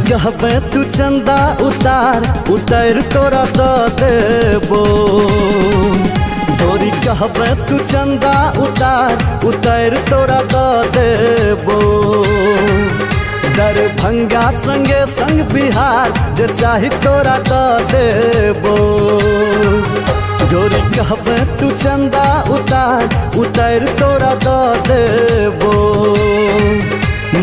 कहबे तू चंदा उतार उतार तोरा दो देबो। गोरी कहबे तू चंदा उतार उतार तोरा दो देबो। दरभंगा संगे संग बिहार जे चाही तोरा दो देबो। गोरी कहबे तू चंदा उतार उतार तोरा दो देबो।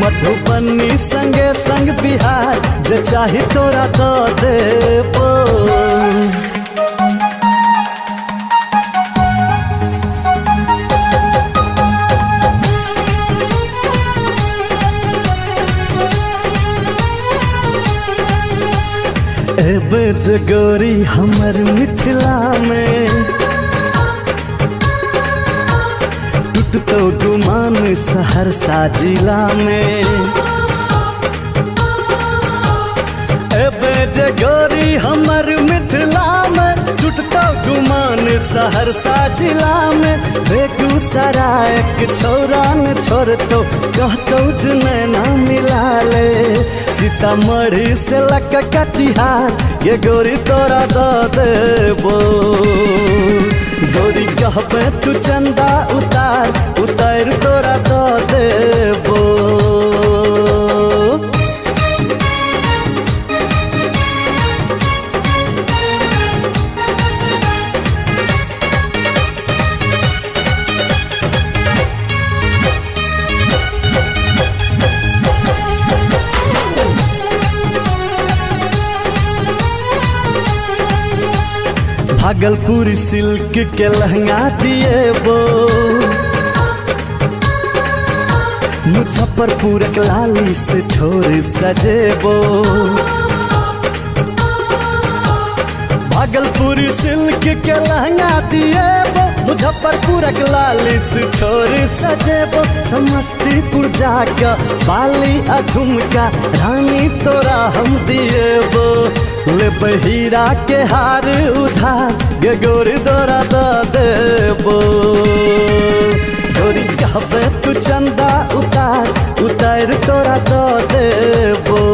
मधुबनी संगे संग बिहार जे चाही तोरा दो देबो। एबे जे गोरी हमर मिथिला में टूटतो गुमान सहरसा जिला में। एबे जे गोरी हमर मिथिला में टूटतो गुमान सहरसा जिला में। बेगूसराय के छोरा न छोड़तो कहतो जे नैना मिला ले। सीतामढ़ी से लक कटिहार ये गोरी तोरा दो देबो। गोरी कहबे तू चंदा उतार उतार तोरा दो देबो। भागलपुर सिल्क के लहंगा दिएबो। मुजफ्फरपुर के लाली से ठोर सजेबो। भागलपुर सिल्क के लहंगा दिएबो। मुजफ्फरपुर के लाली से ठोर सजेबो। समस्तीपुर जाके बाली आ झुमका रानी तोरा हम दिएबो। ले बहीरा के हार उधार गे गोरी तोरा दो देबो। गोरी कहबे तू चंदा उतार उतार तोरा दो देबो।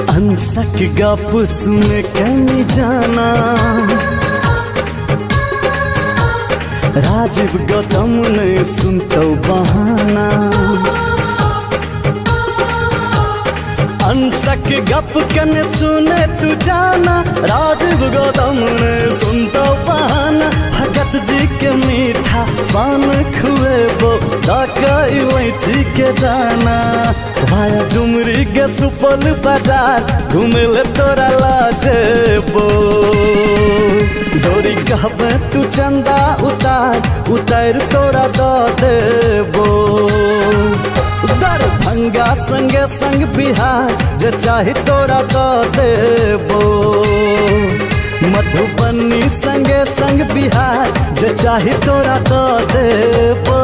अंसक गप सुन के नहीं जाना राजीव गौतम ने सुनतो बहाना। अंसक गप कन सुने तू जाना राजीव गौतम ने सुनतो बहाना। भगत जी के मीठा पान खुएबो इलायची के दाना। भाया डुमरी के सुपौल बाजार घूमे ले तोरा लाजेबो। गोरी कहबे तू चंदा उतार उतार तोरा दो देबो। दरभंगा संगे संग बिहार जे चाही तोरा दो देबो। मधुबनी संगे संग बिहार जे चाही तोरा दो देबो।